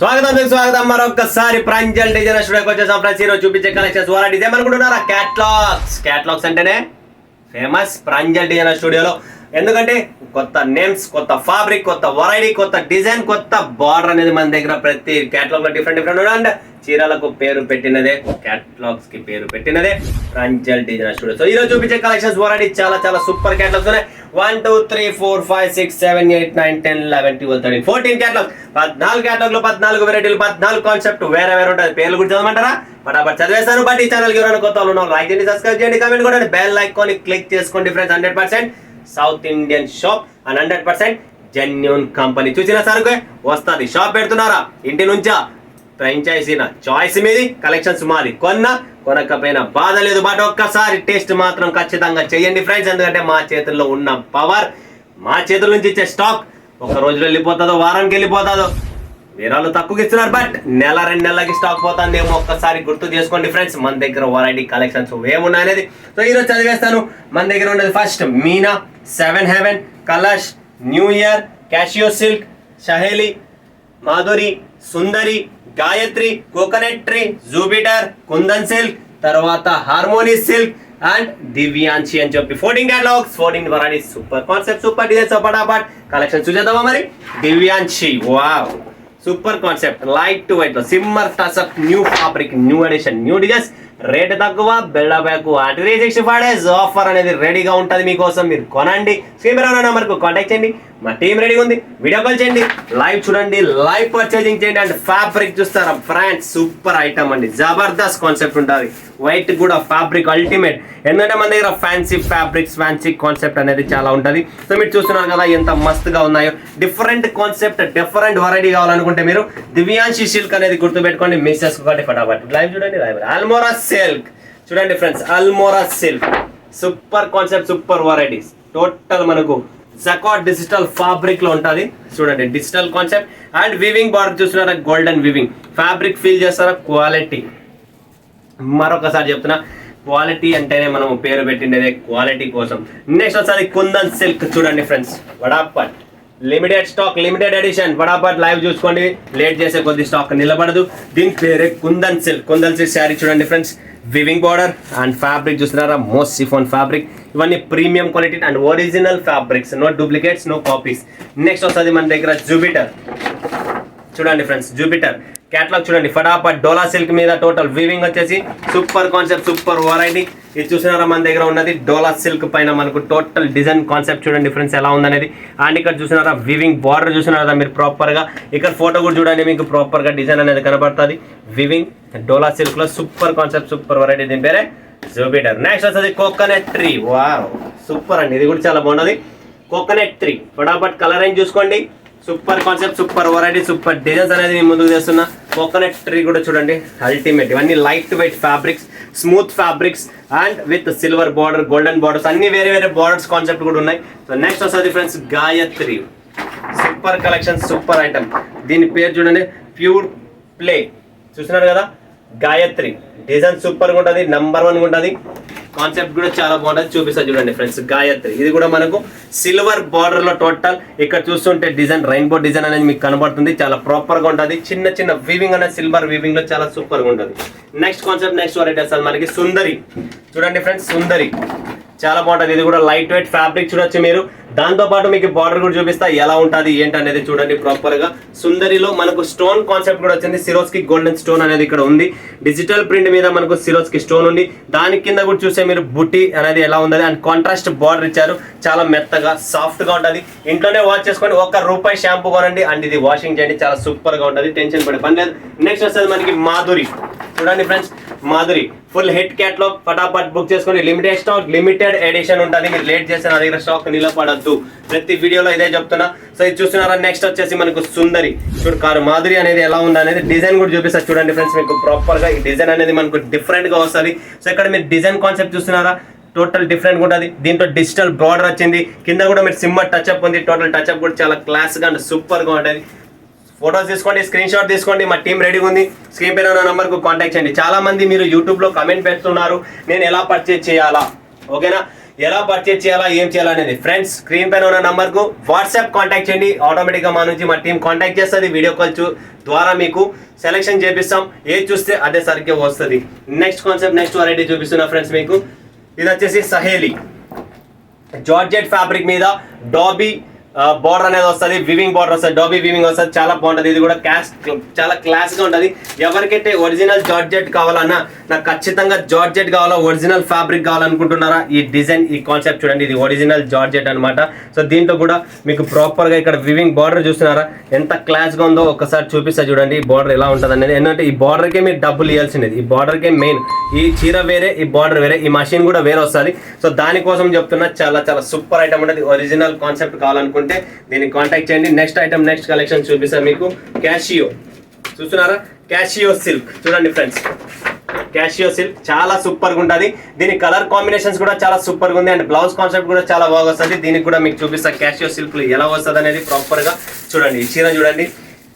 స్వాగతం మరొకసారి ప్రంజల్ డిజైనర్ స్టూడియోకి వచ్చేసాం ఫ్రెండ్స్. ఈరోజు చూపించే కలెక్షన్స్ వారా డిజైన్ అనుకుంటున్నారా? క్యాట్లాగ్స్ అంటేనే ఫేమస్ ప్రంజల్ డిజైనర్ స్టూడియోలో. ఎందుకంటే కొత్త నేమ్స్, కొత్త ఫ్యాబ్రిక్, కొత్త వెరైటీ, కొత్త డిజైన్, కొత్త బార్డర్ అనేది మన దగ్గర ప్రతి క్యాట్లాగ్ లో డిఫరెంట్ అండ్ చీరలకు పేరు పెట్టినదే, క్యాట్లాగ్స్ కి పేరు పెట్టినదే ప్రంజల్ డిజైనర్ స్టూడియో. సో ఈరోజు చూపించే కలెక్షన్స్ వెరైటీ చాలా సూపర్ క్యాట్లాగ్స్ ఉన్నాయి. 1 2 3 4 5 6 7 8 9 10 11 12 13 14 క్యాట్లాగ్. 14 క్యాట్లాగ్ లో 14 వెరైటీలు, 14 కాన్సెప్ట్ వేరే ఉంటుంది. పేర్లు కూడా చదవమంటారా? ఫటాఫట్ చదివేస్తాను. బట్ ఈ ఛానల్ కి ఎవరైనా కొత్త వాళ్ళు ఉన్నారు, లైక్ చేయండి, సబ్స్క్రైబ్ చేయండి, కామెంట్ కూడా బెల్ ఐకాన్ క్లిక్ చేసుకోండి friends. 100% south Indian shop and 100% genuine company. చూసిన సరుకు వస్తుంది. షాప్ పెడుతున్నారా? ఇంటి నుంచా? ఫ్రాంచైజీ చాయిస్ మీది, కలెక్షన్స్ మాది. కొనకపోయినా బాధ లేదు. బట్ ఒక్కసారి టేస్ట్ మాత్రం ఖచ్చితంగా చేయండి ఫ్రెండ్స్. ఎందుకంటే మా చేతుల్లో ఉన్న పవర్, మా చేతుల నుంచి ఇచ్చే స్టాక్ ఒక రోజులో వెళ్ళిపోతుందో, వారానికి వెళ్ళిపోతుందో. వీరాలు తక్కువకి ఇస్తున్నారు, బట్ నెల 2 నెలలకి స్టాక్ పోతుంది ఏమో. ఒక్కసారి గుర్తు చేసుకోండి ఫ్రెండ్స్, మన దగ్గర వెరైటీ కలెక్షన్స్ ఏమున్నాయి అనేది. సో ఈరోజు చదివేస్తాను. మన దగ్గర ఉన్నది first Meena, 7 heaven, Kalash, new year, Casio silk, Saheli, Madhuri, Sundari, Gayatri, coconut tree, Jupiter, Kundan silk, తర్వాత హార్మోనీ సిల్క్ అండ్ దివ్యాంశి అని చెప్పి 14 catalogues, 14 varieties, super concept, super designs. ఫటాఫట్ కలెక్షన్ చూసేద్దామా మరి? Divyanshi, wow, super concept, light weight లో సిమ్మర్ టసప్, new fabric, new edition, new designs, rate తక్కువ, buildup 365 days offer అనేది రెడీగా ఉంటుంది మీకోసం. మీరు కొనండి. స్క్రీన్ నెంబర్కు కాంటాక్ట్ చేయండి. మా టీం రెడీగా ఉంది. వీడియో కాల్ చేయండి, లైవ్ చూడండి, లైవ్ పర్చేజింగ్ చేయండి. అండ్ ఫ్యాబ్రిక్ చూస్తారా ఫ్రెండ్స్? సూపర్ ఐటమ్ అండి, జబర్దస్త్ కాన్సెప్ట్ ఉంటుంది. వైట్ కూడా ఫ్యాబ్రిక్ అల్టిమేట్. ఎందుకంటే మన దగ్గర ఫ్యాన్సీ ఫ్యాబ్రిక్స్, ఫ్యాన్సీ కాన్సెప్ట్ అనేది చాలా ఉంటుంది. సో మీరు చూస్తున్నారు కదా ఎంత మస్తుగా ఉన్నాయో. డిఫరెంట్ కాన్సెప్ట్, డిఫరెంట్ వెరైటీ కావాలనుకుంటే మీరు దివ్యాంశి సిల్క్ అనేది గుర్తుపెట్టుకోండి. మిస్ చేసుకోండి. ఫటాఫట్ లైవ్ చూడండి, లైవ్. అల్మోరా సిల్క్ చూడండి friends, Almora silk, super concept, super varieties. Total మనకు జకాట్ డిజిటల్ ఫ్యాబ్రిక్ లో ఉంటుంది. చూడండి digital concept and weaving border చూస్తున్నారా? గోల్డెన్ వివింగ్ ఫ్యాబ్రిక్ ఫీల్ చేస్తారా? క్వాలిటీ, మరొకసారి చెప్తున్నా, క్వాలిటీ అంటేనే మనం పేరు పెట్టిండేదే క్వాలిటీ కోసం. నెక్స్ట్ ఒకసారి కుందన్ సిల్క్ చూడండి ఫ్రెండ్స్, వడాపట్ లిమిటెడ్ స్టాక్, లిమిటెడ్ ఎడిషన్. వడాపట్ లైవ్ చూసుకోండి, లేట్ చేసే కొద్ది స్టాక్ నిలబడదు. దీని పేరే కుందన్ సిల్క్. కుందన్ సిల్క్ శారీ చూడండి friends, weaving border and fabric చూస్తున్నారా? Most chiffon fabric. ఇవన్నీ premium quality and original fabrics, no duplicates, no copies. Next వస్తుంది మన దగ్గర జూపిటర్ చూడండి ఫ్రెండ్స్, జూపిటర్ క్యాట్లాగ్ చూడండి. ఫటాఫట్ డోలా సిల్క్ మీద టోటల్ వీవింగ్ వచ్చేసి సూపర్ కాన్సెప్ట్, సూపర్ వెరైటీ. ఇది చూసినారా? మన దగ్గర ఉన్నది డోలా సిల్క్ పైన మనకు టోటల్ డిజైన్ కాన్సెప్ట్ చూడండి ఫ్రెండ్స్ ఎలా ఉందనేది. అండ్ ఇక్కడ చూసినారా? వివింగ్ బార్డర్ చూసినారా మీరు ప్రాపర్ గా? ఇక్కడ ఫోటో కూడా చూడండి, మీకు ప్రాపర్ గా డిజైన్ అనేది కనబడుతుంది. వివింగ్ డోలా సిల్క్ లో సూపర్ కాన్సెప్ట్, సూపర్ వెరైటీ. దీని పేరే జూపిటర్. నెక్స్ట్ వస్తుంది కోకోనట్ ట్రీ, వావ్, సూపర్ అండి. ఇది కూడా చాలా బాగున్నది. కోకోనట్ ట్రీ ఫటాఫట్ కలర్ రేంజ్ చూసుకోండి. Super concept, super variety, super designs అనేది నేను ముందుకు చేస్తున్నా. కోకోనట్ ట్రీ కూడా చూడండి అల్టిమేట్. ఇవన్నీ light weight fabrics, smooth fabrics and with silver border, golden borders, అన్ని వేరే వేరే బార్డర్స్ కాన్సెప్ట్ కూడా ఉన్నాయి. సో నెక్స్ట్ వస్తుంది friends Gayatri, super collection, super item. దీని పేరు చూడండి, ప్యూర్ ప్లే. చూస్తున్నారు కదా? గాయత్రి డిజైన్ సూపర్ గా ఉంటుంది, నంబర్ 1 ఉంటుంది. కాన్సెప్ట్ కూడా చాలా బాగుంటుంది. చూపిస్తా చూడండి ఫ్రెండ్స్, గాయత్రి. ఇది కూడా మనకు సిల్వర్ బార్డర్ లో టోటల్ ఇక్కడ చూస్తుంటే డిజైన్, రెయిన్బో డిజైన్ అనేది మీకు కనబడుతుంది. చాలా ప్రాపర్ గా ఉంటుంది. చిన్న వీవింగ్ అనేది సిల్వర్ వీవింగ్ లో చాలా సూపర్ గా ఉంటుంది. నెక్స్ట్ కాన్సెప్ట్, నెక్స్ట్ వెరైటీ అసలు మనకి సుందరి చూడండి ఫ్రెండ్స్, సుందరి చాలా బాగుంటుంది. ఇది కూడా లైట్ వెయిట్ ఫ్యాబ్రిక్ చూడొచ్చు మీరు. దాంతో పాటు మీకు బార్డర్ కూడా చూపిస్తా ఎలా ఉంటుంది ఏంటి అనేది చూడండి ప్రాపర్ గా. సుందరిలో మనకు స్టోన్ కాన్సెప్ట్ కూడా వచ్చింది. సిరోస్కి గోల్డెన్ స్టోన్ అనేది ఇక్కడ ఉంది. డిజిటల్ ప్రింట్ మీద మనకు సిరోస్కి స్టోన్ ఉంది. దాని కింద కూడా చూస్తే మీరు బుట్టి అనేది ఎలా ఉంది అండ్ కాంట్రాస్ట్ బార్డర్ ఇచ్చారు. చాలా మెత్తగా సాఫ్ట్ గా ఉంటుంది. ఇంట్లోనే వాష్ చేసుకోండి. ₹1 షాంపూ కొనండి అండ్ ఇది వాషింగ్ చేయండి, చాలా సూపర్ గా ఉంటుంది. టెన్షన్ పడే పని లేదు. నెక్స్ట్ వస్తుంది మనకి మాధురి చూడండి friends, Madhuri full hit catalogue. ఫటాఫట్ బుక్ చేసుకొని. లిమిటెడ్ స్టాక్, లిమిటెడ్ ఎడిషన్ ఉంటుంది. మీరు లేట్ చేస్తే నా దగ్గర స్టాక్ నిలబడద్దు. ప్రతి వీడియోలో ఇదే చెప్తున్నా. సో ఇది చూస్తున్నారా? నెక్స్ట్ వచ్చేసి మనకు సుందరి చూడు. మాధురి అనేది ఎలా ఉంది అనేది డిజైన్ కూడా చూపిస్తారు చూడండి ఫ్రెండ్స్. మీకు ప్రాపర్ గా ఈ డిజైన్ అనేది మనకు డిఫరెంట్ గా వస్తుంది. సో ఇక్కడ మీరు డిజైన్ కాన్సెప్ట్ చూస్తున్నారా? టోటల్ డిఫరెంట్ గా ఉంటుంది. దీంట్లో డిజిటల్ బార్డర్ వచ్చింది. కింద కూడా మీరు సిమ్మర్ టచ్అప్ ఉంది. టోటల్ టచ్అప్ కూడా చాలా క్లాస్ గా అండ్ సూపర్ గా ఉంటుంది. ఫోటోస్ తీసుకోండి, స్క్రీన్ షాట్ తీసుకోండి. మా టీం రెడీగా ఉంది. స్క్రీన్ పైన ఉన్న నంబర్కు కాంటాక్ట్ చేయండి. చాలా మంది మీరు యూట్యూబ్లో కమెంట్ పెడుతున్నారు, నేను ఎలా పర్చేజ్ చేయాలా? ఓకేనా? ఎలా పర్చేజ్ చేయాలా ఏం చేయాలా అనేది ఫ్రెండ్స్ స్క్రీన్ పైన ఉన్న నంబర్కు వాట్సాప్ కాంటాక్ట్ చేయండి. ఆటోమేటిక్గా మా నుంచి మా టీం కాంటాక్ట్ చేస్తుంది. వీడియో కాల్ ద్వారా మీకు సెలెక్షన్ చేపిస్తాం. ఏది చూస్తే అదే సరిగ్గా వస్తుంది. నెక్స్ట్ కాన్సెప్ట్ నెక్స్ట్ వెరైటీ చూపిస్తున్నా ఫ్రెండ్స్ మీకు. ఇది వచ్చేసి సహేలి జార్జెట్ ఫ్యాబ్రిక్ మీద డాబీ బార్డర్ అనేది వస్తుంది. వివింగ్ బార్డర్ వస్తుంది, డాబీ వివింగ్ వస్తుంది. చాలా బాగుంటుంది. ఇది కూడా చాలా క్లాస్గా ఉంటుంది. ఎవరికైతే ఒరిజినల్ జార్జెట్ కావాలన్నా, నాకు ఖచ్చితంగా జార్జెట్ కావాలా, ఒరిజినల్ ఫ్యాబ్రిక్ కావాలనుకుంటున్నారా, ఈ డిజైన్ ఈ కాన్సెప్ట్ చూడండి. ఇది ఒరిజినల్ జార్జెట్ అనమాట. సో దీంట్లో కూడా మీకు ప్రాపర్గా ఇక్కడ వివింగ్ బార్డర్ చూస్తున్నారా ఎంత క్లాస్గా ఉందో ఒకసారి చూపిస్తా చూడండి. ఈ బార్డర్ ఎలా ఉంటుంది అనేది. ఎందుకంటే ఈ బార్డర్కే మీరు డబ్బులు ఇవ్వాల్సింది. ఈ బార్డర్కే మెయిన్. ఈ చీర వేరే, ఈ బార్డర్ వేరే, ఈ మషిన్ కూడా వేరే వస్తుంది. సో దానికోసం చెప్తున్నా చాలా చాలా సూపర్ ఐటమ్ ఉంటుంది. ఒరిజినల్ కాన్సెప్ట్ కావాలనుకుంటే దీన్ని కాంటాక్ట్ చేయండి. నెక్స్ట్ ఐటమ్ నెక్స్ట్ కలెక్షన్ చూపిస్తాను మీకు. క్యాషియో చూస్తున్నారా, క్యాషియో సిల్క్ చూడండి ఫ్రెండ్స్. క్యాషియో సిల్క్ చాలా సూపర్ గా ఉంటుంది. దీని కలర్ కాంబినేషన్స్ కూడా చాలా సూపర్ గా ఉంది. అండ్ బ్లౌజ్ కాన్సెప్ట్ కూడా చాలా బాగా వస్తుంది. దీనికి కూడా మీకు చూపిస్తా క్యాషియో సిల్క్ ఎలా వస్తుంది అనేది ప్రాపర్ గా చూడండి. ఈ చీర చూడండి,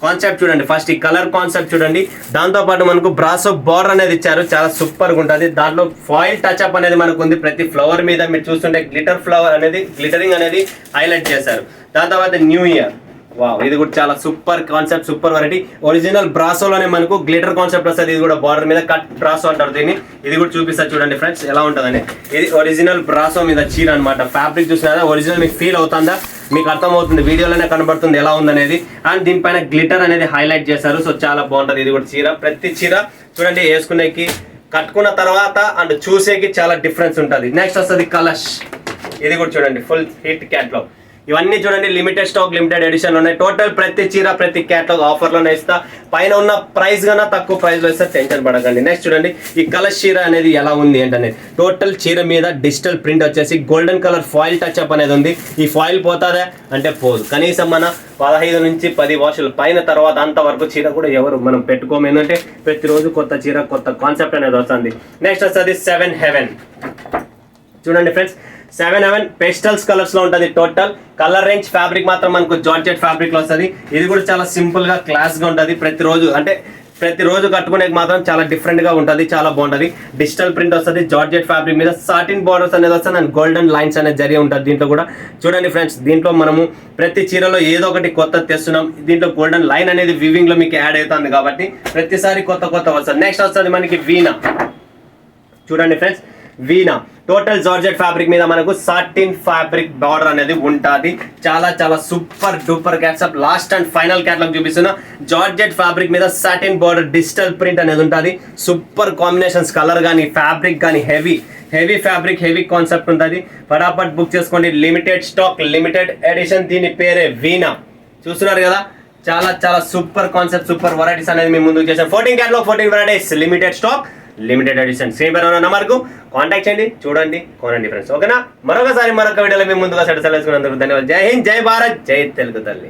కాన్సెప్ట్ చూడండి. ఫస్ట్ ఈ కలర్ కాన్సెప్ట్ చూడండి. దాంతోపాటు మనకు బ్రాసో బార్డర్ అనేది ఇచ్చారు, చాలా సూపర్ గా ఉంటుంది. దాంట్లో ఫాయిల్ టచ్ అప్ అనేది మనకు ఉంది. ప్రతి ఫ్లవర్ మీద మీరు చూస్తుంటే గ్లిటర్ ఫ్లవర్ అనేది, గ్లిటరింగ్ అనేది హైలైట్ చేశారు. దాని తర్వాత న్యూ ఇయర్, వావ్, ఇది కూడా చాలా super concept, super variety. Original బ్రాసోలోనే మనకు గ్లిటర్ కాన్సెప్ట్ వస్తుంది. ఇది కూడా బార్డర్ మీద కట్ బ్రాసో అంటారు దీన్ని. ఇది కూడా చూపిస్తారు చూడండి ఫ్రెండ్స్ ఎలా ఉంటుందని. ఇది ఒరిజినల్ బ్రాసో మీద చీర అనమాట. ఫ్యాబ్రిక్ చూసినా ఒరిజినల్ మీకు ఫీల్ అవుతుందా, మీకు అర్థమవుతుంది, వీడియోలోనే కనబడుతుంది ఎలా ఉందనేది. అండ్ దీనిపైన గ్లిటర్ అనేది హైలైట్ చేశారు. సో చాలా బాగుంటుంది. ఇది కూడా చీర, ప్రతి చీర చూడండి వేసుకునేకి, కట్టుకున్న తర్వాత అండ్ చూసేకి చాలా డిఫరెన్స్ ఉంటుంది. నెక్స్ట్ వస్తుంది కలర్స్. ఇది కూడా చూడండి ఫుల్ హిట్ క్యాట్లాగ్. ఇవన్నీ చూడండి లిమిటెడ్ స్టాక్, లిమిటెడ్ ఎడిషన్ ఉన్నాయి. టోటల్ ప్రతి చీర ప్రతి క్యాట్లాగ్ ఆఫర్లోనే ఇస్తా. పైన ఉన్న ప్రైస్ కన్నా తక్కువ ప్రైస్లో ఇస్తా, టెన్షన్ పడకండి. నెక్స్ట్ చూడండి ఈ కలర్ చీర అనేది ఎలా ఉంది ఏంటనే. టోటల్ చీర మీద డిజిటల్ ప్రింట్ వచ్చేసి golden colour foil touch up అనేది ఉంది. ఈ ఫాయిల్ పోతుందా అంటే పోదు. కనీసం మన 15 నుంచి 10 వాషులు పైన తర్వాత అంతవరకు చీర కూడా ఎవరు మనం పెట్టుకోము. ఏంటంటే ప్రతిరోజు కొత్త చీర, కొత్త కాన్సెప్ట్ అనేది వస్తుంది. నెక్స్ట్ వస్తుంది 7 Heaven చూడండి ఫ్రెండ్స్. 7 Heaven పేస్టల్స్ కలర్స్ లో ఉంటుంది. టోటల్ కలర్ రేంజ్ ఫ్యాబ్రిక్ మాత్రం మనకు జార్జెట్ ఫ్యాబ్రిక్ లో వస్తుంది. ఇది కూడా చాలా సింపుల్ గా క్లాస్ గా ఉంటుంది. ప్రతిరోజు కట్టుకునేకి మాత్రం చాలా డిఫరెంట్ గా ఉంటుంది, చాలా బాగుంటుంది. డిజిటల్ ప్రింట్ వస్తుంది, జార్జెట్ ఫ్యాబ్రిక్ మీద సాటిన్ బార్డర్స్ అనేది వస్తుంది అండ్ గోల్డెన్ లైన్స్ అనేది జరిగి ఉంటుంది. దీంట్లో కూడా చూడండి ఫ్రెండ్స్, దీంట్లో మనము ప్రతి చీరలో ఏదో ఒకటి కొత్త తెస్తున్నాం. దీంట్లో గోల్డెన్ లైన్ అనేది వివింగ్ లో మీకు యాడ్ అవుతుంది కాబట్టి ప్రతిసారి కొత్త వస్తుంది. నెక్స్ట్ వస్తుంది మనకి వీణా చూడండి friends. Veena total georgette fabric మీద మనకు సాటిన్ ఫ్యాబ్రిక్ బార్డర్ అనేది ఉంటుంది. చాలా చాలా సూపర్ డూపర్ క్యాట్సప్. లాస్ట్ అండ్ ఫైనల్ క్యాట్లాగ్ చూపిస్తున్నా. జార్జెట్ ఫ్యాబ్రిక్ మీద సాటిన్ బార్డర్ డిజిటల్ ప్రింట్ అనేది ఉంటుంది. సూపర్ కాంబినేషన్స్, కలర్ కానీ ఫ్యాబ్రిక్ కానీ హెవీ ఫ్యాబ్రిక్, హెవీ కాన్సెప్ట్ ఉంటుంది. ఫటాఫట్ బుక్ చేసుకోండి. Limited stock, limited edition. దీని పేరే వీణా. చూస్తున్నారు కదా, చాలా చాలా సూపర్ కాన్సెప్ట్, సూపర్ వెరైటీస్ అనేది మేము ముందుకు చేసాం. 14 catalogue, 14 varieties, limited stock, limited edition. Same పేరు ఉన్న నంబర్కు కాంటాక్ట్ చేయండి, చూడండి, కొనండి ఫ్రెండ్స్. ఓకేనా? మరొక వీడియోలో మేము ముందుగా సెట్ చేసుకున్నందుకు ధన్యవాదాలు. జై హింద్, జై భారత్, జై తెలుగు తల్లి.